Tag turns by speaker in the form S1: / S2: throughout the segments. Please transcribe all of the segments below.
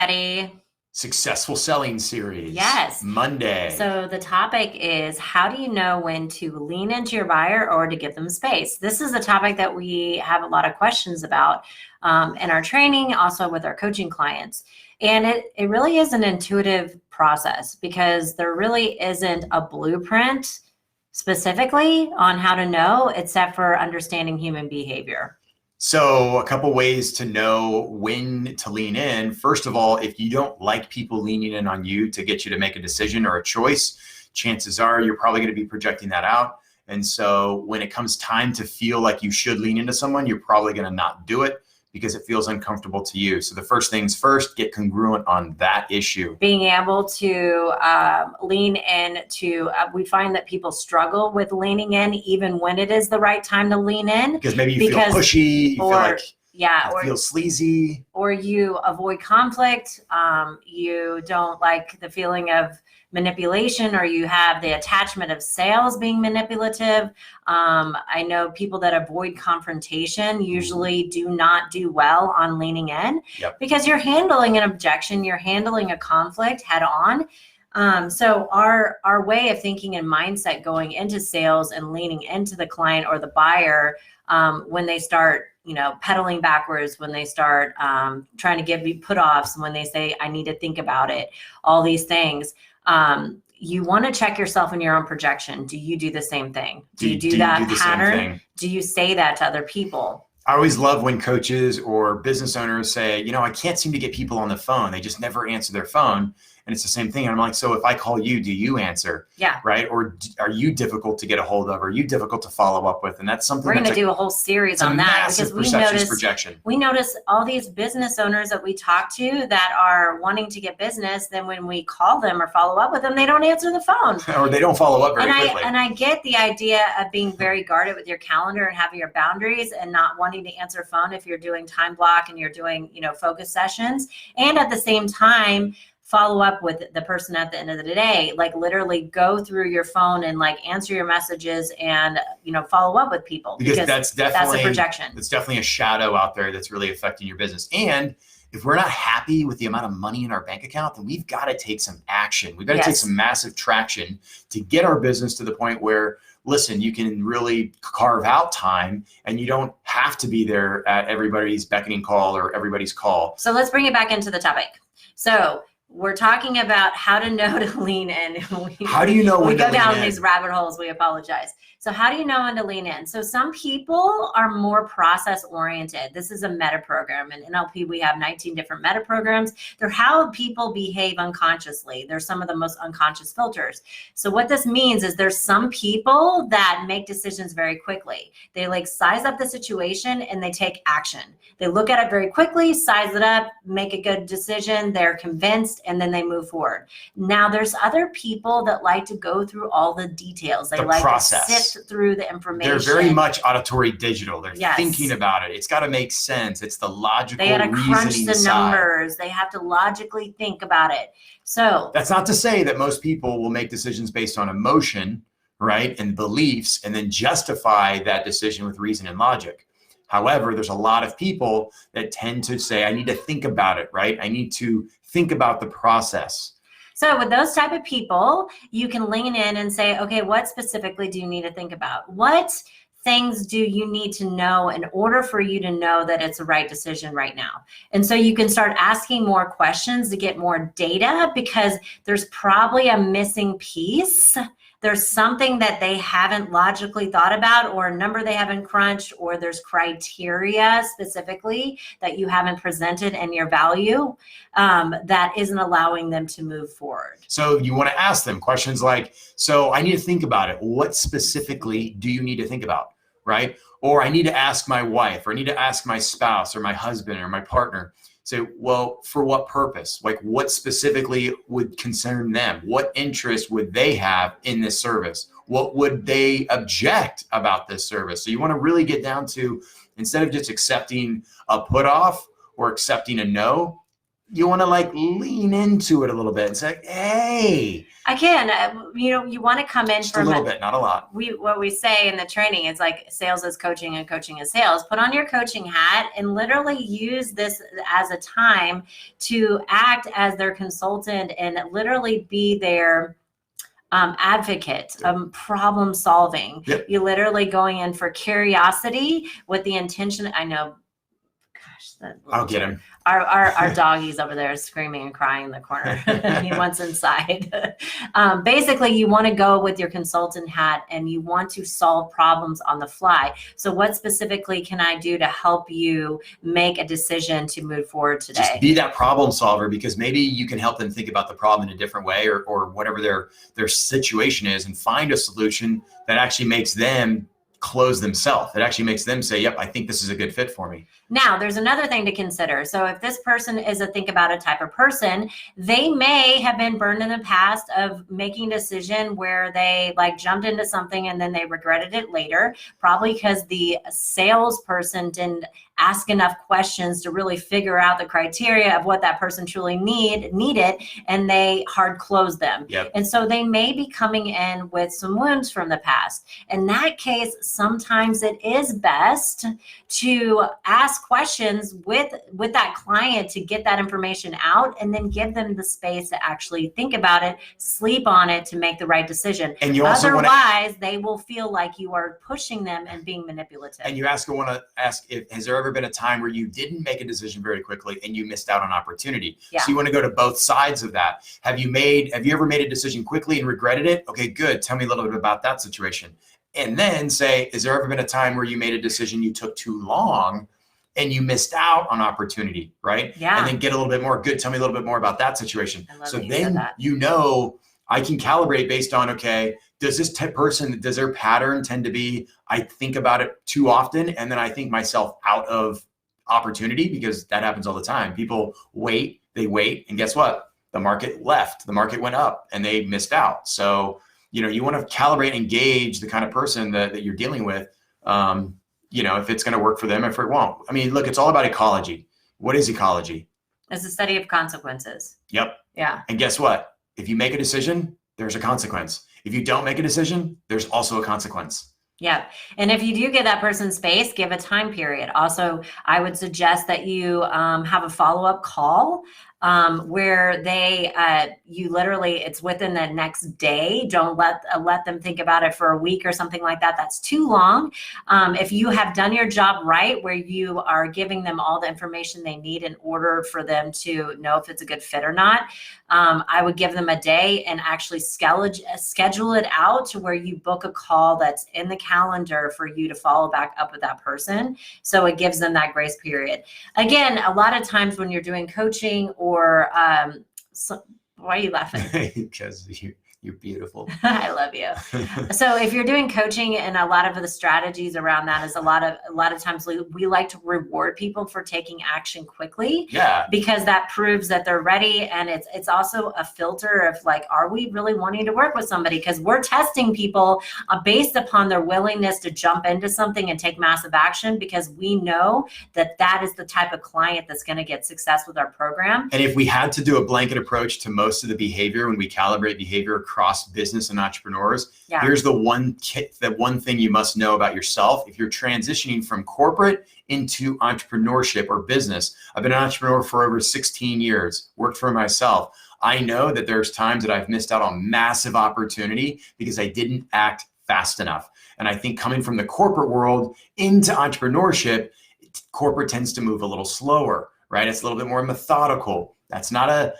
S1: Eddie.
S2: Successful Selling Series.
S1: Yes.
S2: Monday.
S1: So the topic is, how do you know when to lean into your buyer or to give them space? This is a topic that we have a lot of questions about in our training, also with our coaching clients. And it really is an intuitive process because there really isn't a blueprint specifically on how to know, except for understanding human behavior.
S2: So a couple ways to know when to lean in. First of all, if you don't like people leaning in on you to get you to make a decision or a choice, chances are you're probably going to be projecting that out. And so when it comes time to feel like you should lean into someone, you're probably going to not do it because it feels uncomfortable to you. So the first things first, get congruent on that issue.
S1: Being able to lean in to, we find that people struggle with leaning in even when it is the right time to lean in.
S2: Because maybe you feel pushy, you feel like
S1: or
S2: feel sleazy.
S1: Or you avoid conflict, you don't like the feeling of manipulation, or you have the attachment of sales being manipulative. I know people that avoid confrontation usually do not do well on leaning in.
S2: Yep.
S1: Because you're handling an objection, you're handling a conflict head on. So our way of thinking and mindset going into sales and leaning into the client or the buyer, when they start pedaling backwards, when they start trying to give you put-offs, when they say, I need to think about it, all these things, you want to check yourself in your own projection. Do you do the same thing? Do you do that pattern? Do you say that to other people?
S2: I always love when coaches or business owners say, I can't seem to get people on the phone. They just never answer their phone. And it's the same thing. And I'm like, so if I call you, do you answer?
S1: Yeah.
S2: Right? Or are you difficult to get a hold of? Are you difficult to follow up with? And that's something
S1: we're going to do a whole series on that, because we notice all these business owners that we talk to that are wanting to get business. Then when we call them or follow up with them, they don't answer the phone.
S2: Or they don't follow up very quickly.
S1: And I get the idea of being very guarded with your calendar and having your boundaries and not wanting to answer phone if you're doing time block and you're doing, focus sessions. And at the same time, follow up with the person at the end of the day, like literally go through your phone and like answer your messages and, follow up with people.
S2: Because that's
S1: a projection.
S2: It's definitely a shadow out there that's really affecting your business. And if we're not happy with the amount of money in our bank account, then we've got to take some action. We've got to take some massive traction to get our business to the point where, listen, you can really carve out time and you don't have to be there at everybody's beckoning call or everybody's call.
S1: So let's bring it back into the topic. So we're talking about how to know to lean in.
S2: How do you know when to lean in?
S1: We go down these rabbit holes, we apologize. So how do you know when to lean in? So some people are more process oriented. This is a meta program. In NLP, we have 19 different meta programs. They're how people behave unconsciously. They're some of the most unconscious filters. So what this means is there's some people that make decisions very quickly. They like size up the situation and they take action. They look at it very quickly, size it up, make a good decision. They're convinced, and then they move forward. Now there's other people that like to go through all the details. They like to sift through the information.
S2: They're very much auditory digital. They're thinking about it. It's got to make sense. It's the logical reasoning side. They got to crunch the numbers.
S1: They have to logically think about it. So
S2: that's not to say that most people will make decisions based on emotion, right, and beliefs, and then justify that decision with reason and logic. However, there's a lot of people that tend to say, I need to think about it, right? I need to think about the process.
S1: So with those type of people, you can lean in and say, okay, what specifically do you need to think about? What things do you need to know in order for you to know that it's the right decision right now? And so you can start asking more questions to get more data, because there's probably a missing piece. There's something that they haven't logically thought about, or a number they haven't crunched, or there's criteria specifically that you haven't presented in your value that isn't allowing them to move forward.
S2: So you want to ask them questions like, so I need to think about it. What specifically do you need to think about, right? Or I need to ask my wife, or I need to ask my spouse or my husband or my partner. Say, well, for what purpose? Like, what specifically would concern them? What interest would they have in this service? What would they object about this service? So you want to really get down to, instead of just accepting a put off or accepting a no, you want to like lean into it a little bit and say, hey,
S1: Again, you want to come in
S2: just
S1: from
S2: a little bit, not a lot.
S1: What we say in the training is like sales is coaching and coaching is sales. Put on your coaching hat and literally use this as a time to act as their consultant and literally be their advocate, problem solving.
S2: Yep.
S1: You're literally going in for curiosity with the intention. I know, gosh,
S2: I'll get him.
S1: Our doggy's over there screaming and crying in the corner. He wants inside. Basically, you want to go with your consultant hat and you want to solve problems on the fly. So what specifically can I do to help you make a decision to move forward today?
S2: Just be that problem solver, because maybe you can help them think about the problem in a different way, or whatever their situation is, and find a solution that actually makes them close themselves. It actually makes them say, yep, I think this is a good fit for me.
S1: Now, there's another thing to consider. So if this person is a think about it type of person, they may have been burned in the past of making a decision where they like jumped into something and then they regretted it later, probably because the salesperson didn't ask enough questions to really figure out the criteria of what that person truly needed, and they hard closed them.
S2: Yep.
S1: And so they may be coming in with some wounds from the past. In that case, sometimes it is best to ask questions with that client to get that information out, and then give them the space to actually think about it, sleep on it to make the right decision.
S2: And you also
S1: otherwise, they will feel like you are pushing them and being manipulative.
S2: And you want to ask, if has there ever been a time where you didn't make a decision very quickly and you missed out on opportunity?
S1: Yeah.
S2: So you want to go to both sides of that. Have you ever made a decision quickly and regretted it? Okay, good. Tell me a little bit about that situation. And then say, has there ever been a time where you made a decision you took too long and you missed out on opportunity, right?
S1: Yeah.
S2: And then get a little bit more. Good. Tell me a little bit more about that situation. So then I can calibrate based on, okay, does this does their pattern tend to be, I think about it too often and then I think myself out of opportunity? Because that happens all the time. People wait, and guess what? The market went up and they missed out. So, you want to calibrate and gauge the kind of person that you're dealing with, if it's going to work for them, if it won't. I mean, look, it's all about ecology. What is ecology?
S1: It's the study of consequences.
S2: Yep.
S1: Yeah.
S2: And guess what? If you make a decision, there's a consequence. If you don't make a decision, there's also a consequence.
S1: Yeah. And if you do give that person space, give a time period. Also, I would suggest that you have a follow-up call where it's within the next day. Don't let them think about it for a week or something like that. That's too long. If you have done your job right, where you are giving them all the information they need in order for them to know if it's a good fit or not, I would give them a day and actually schedule it out to where you book a call that's in the calendar for you to follow back up with that person. So it gives them that grace period. Again, a lot of times when you're doing coaching or why are you laughing?
S2: Because you're beautiful.
S1: I love you. So if you're doing coaching, and a lot of the strategies around that is a lot of times we like to reward people for taking action quickly.
S2: Yeah.
S1: Because that proves that they're ready, and it's also a filter of like, are we really wanting to work with somebody? Because we're testing people based upon their willingness to jump into something and take massive action, because we know that is the type of client that's going to get success with our program.
S2: And if we had to do a blanket approach to most of the behavior, when we calibrate behavior across business and entrepreneurs, here's the one thing you must know about yourself. If you're transitioning from corporate into entrepreneurship or business, I've been an entrepreneur for over 16 years, worked for myself. I know that there's times that I've missed out on massive opportunity because I didn't act fast enough. And I think coming from the corporate world into entrepreneurship, corporate tends to move a little slower, right? It's a little bit more methodical. That's not a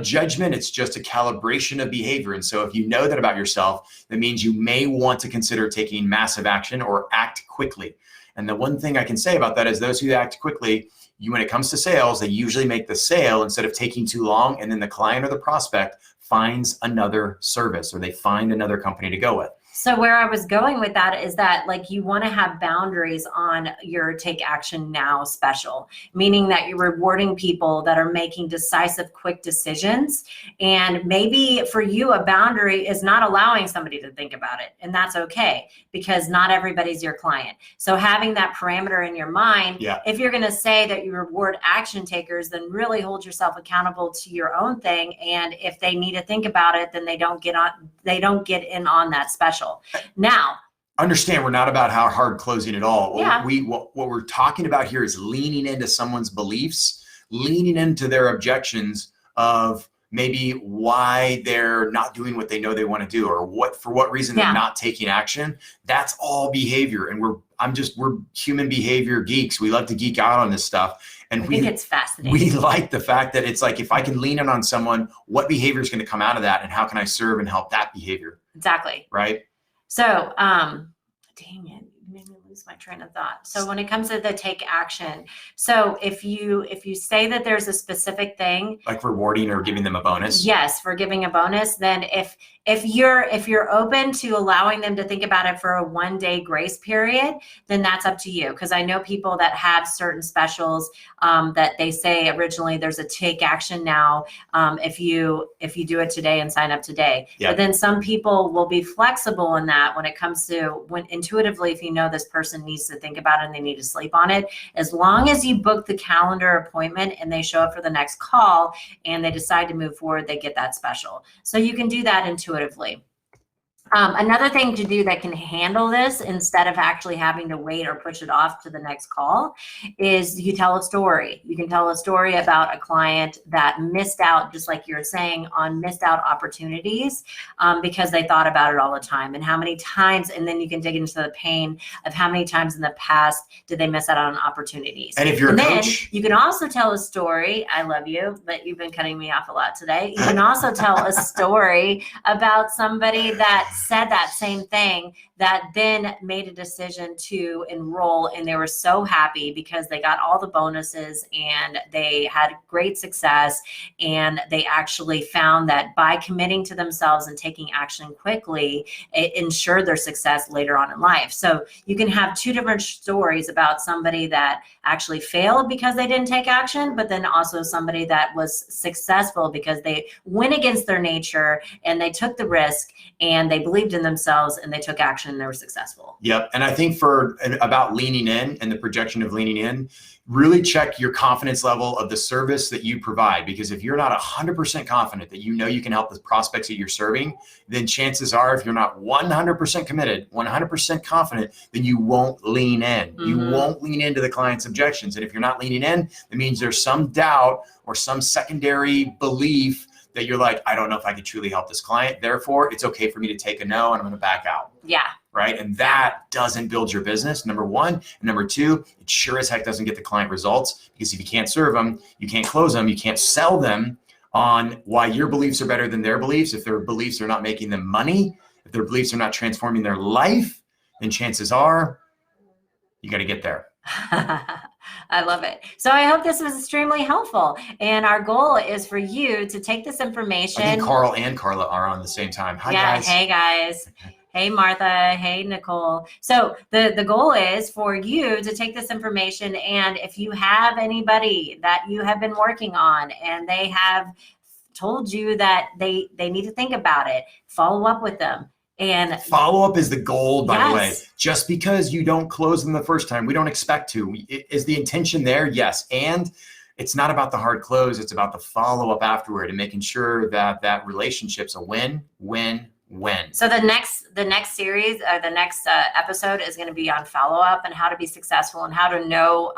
S2: judgment. It's just a calibration of behavior. And so if you know that about yourself, that means you may want to consider taking massive action or act quickly. And the one thing I can say about that is those who act quickly, when it comes to sales, they usually make the sale instead of taking too long. And then the client or the prospect finds another service, or they find another company to go with.
S1: So where I was going with that is that like you want to have boundaries on your take action now special, meaning that you're rewarding people that are making decisive, quick decisions. And maybe for you, a boundary is not allowing somebody to think about it. And that's okay, because not everybody's your client. So having that parameter in your mind, if you're going to say that you reward action takers, then really hold yourself accountable to your own thing. And if they need to think about it, then they don't get in on that special. Now,
S2: understand, we're not about how hard closing at all. What we're talking about here is leaning into someone's beliefs, leaning into their objections of maybe why they're not doing what they know they want to do, or for what reason they're not taking action. That's all behavior. And we're human behavior geeks. We love to geek out on this stuff. And
S1: I think it's fascinating.
S2: We like the fact that it's like, if I can lean in on someone, what behavior is going to come out of that, and how can I serve and help that behavior?
S1: Exactly.
S2: Right.
S1: So, dang it, you made me lose my train of thought. So when it comes to the take action, so if you say that there's a specific thing,
S2: like rewarding or giving them a bonus.
S1: Yes, for giving a bonus. Then if you're open to allowing them to think about it for a 1-day grace period, then that's up to you. Because I know people that have certain specials that they say originally there's a take action now if you do it today and sign up today. But then some people will be flexible in that when it comes to when intuitively, if you know this person needs to think about it and they need to sleep on it, as long as you book the calendar appointment and they show up for the next call and they decide to move forward, they get that special. So you can do that intuitively. Another thing to do that can handle this instead of actually having to wait or push it off to the next call is you tell a story. You can tell a story about a client that missed out, just like you're saying, on missed out opportunities because they thought about it all the time, and how many times, and then you can dig into the pain of how many times in the past did they miss out on opportunities.
S2: And if you're a coach,
S1: you can also tell a story. I love you, but you've been cutting me off a lot today. You can also tell a story about somebody that said that same thing that then made a decision to enroll, and they were so happy because they got all the bonuses and they had great success, and they actually found that by committing to themselves and taking action quickly, it ensured their success later on in life. So you can have two different stories about somebody that actually failed because they didn't take action, but then also somebody that was successful because they went against their nature and they took the risk and they believed in themselves and they took action and they were successful.
S2: Yep. And I think about leaning in and the projection of leaning in, really check your confidence level of the service that you provide. Because if you're not 100% confident that you know you can help the prospects that you're serving, then chances are, if you're not 100% committed, 100% confident, then you won't lean in. Mm-hmm. You won't lean into the client's objections. And if you're not leaning in, it means there's some doubt or some secondary belief that you're like, I don't know if I could truly help this client. Therefore, it's okay for me to take a no and I'm going to back out.
S1: Yeah.
S2: Right. And that doesn't build your business, number one. And number two, it sure as heck doesn't get the client results, because if you can't serve them, you can't close them, you can't sell them on why your beliefs are better than their beliefs. If their beliefs are not making them money, if their beliefs are not transforming their life, then chances are you got to get there.
S1: I love it. So I hope this was extremely helpful. And our goal is for you to take this information.
S2: I think Carl and Carla are on at the same time. Hi, guys.
S1: Hey, guys. Hey, Martha. Hey, Nicole. So the goal is for you to take this information, and if you have anybody that you have been working on and they have told you that they need to think about it, follow up with them. And
S2: follow up is the goal, by the way. Just because you don't close them the first time, we don't expect to. Is the intention there? Yes. And it's not about the hard close. It's about the follow up afterward and making sure that that relationship's a win, win, win.
S1: So the next series, the next episode is going to be on follow up and how to be successful and how to know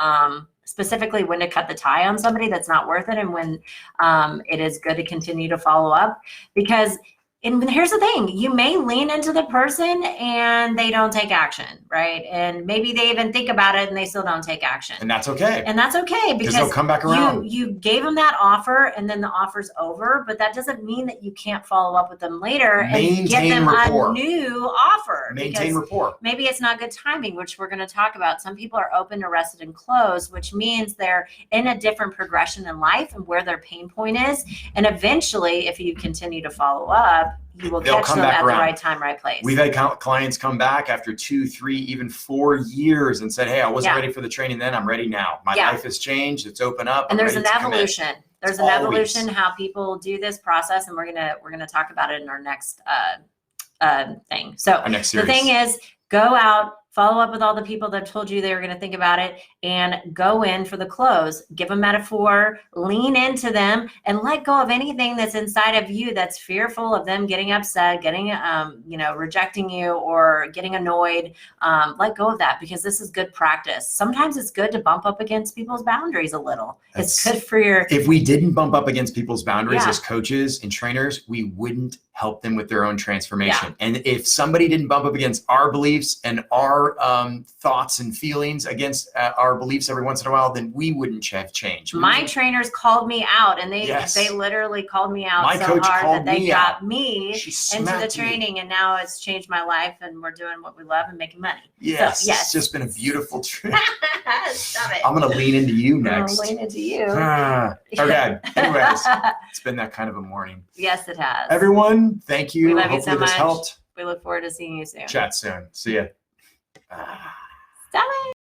S1: specifically when to cut the tie on somebody that's not worth it, and when it is good to continue to follow up. Because and here's the thing, you may lean into the person and they don't take action, right? And maybe they even think about it and they still don't take action.
S2: And that's okay.
S1: And that's okay, because
S2: they'll come back around.
S1: You gave them that offer and then the offer's over, but that doesn't mean that you can't follow up with them later and get them
S2: rapport.
S1: A new offer.
S2: Maintain rapport.
S1: Maybe it's not good timing, which we're going to talk about. Some people are open, arrested, and closed, which means they're in a different progression in life and where their pain point is. And eventually, if you continue to follow up, up, you will
S2: They'll
S1: catch
S2: come
S1: them
S2: back
S1: at
S2: around.
S1: the right time, right place.
S2: We've had clients come back after 2, 3, even 4 years and said, hey, I wasn't ready for the training then. I'm ready now. My life has changed. It's open up.
S1: And there's an
S2: ready to
S1: evolution.
S2: commit.
S1: There's an evolution how people do this process, and we're gonna talk about it in our next thing. So
S2: Our next series.
S1: The thing is, go out, follow up with all the people that told you they were going to think about it, and go in for the close. Give a metaphor, lean into them, and let go of anything that's inside of you that's fearful of them getting upset, getting, rejecting you or getting annoyed. Let go of that, because this is good practice. Sometimes it's good to bump up against people's boundaries a little. It's good for your...
S2: If we didn't bump up against people's boundaries as coaches and trainers, we wouldn't help them with their own transformation. And if somebody didn't bump up against our beliefs and our thoughts and feelings against our beliefs every once in a while, then we wouldn't have changed.
S1: My trainers called me out, and they literally called me out
S2: my
S1: so
S2: coach
S1: hard
S2: called
S1: that they
S2: me
S1: got
S2: out.
S1: me into the training, and now it's changed my life, and we're doing what we love and making money.
S2: Yes,
S1: so,
S2: it's just been a beautiful trip.
S1: Stop it.
S2: I'm going to lean into you next.
S1: I'm going to lean into you.
S2: Okay. Anyways, it's been that kind of a morning.
S1: Yes, it has.
S2: Everyone, thank you.
S1: We love you
S2: Hopefully
S1: so
S2: this
S1: much.
S2: helped.
S1: We look forward to seeing you soon.
S2: Chat soon. See ya.
S1: Stop it.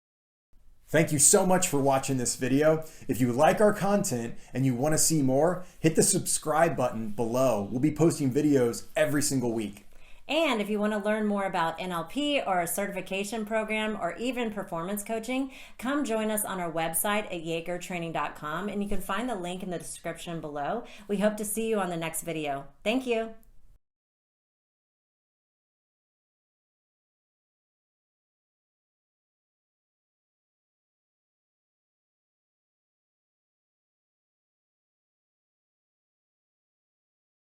S3: Thank you so much for watching this video. If you like our content and you want to see more, hit the subscribe button below. We'll be posting videos every single week.
S1: And if you want to learn more about NLP or a certification program or even performance coaching, come join us on our website at yagertraining.com, and you can find the link in the description below. We hope to see you on the next video. Thank you.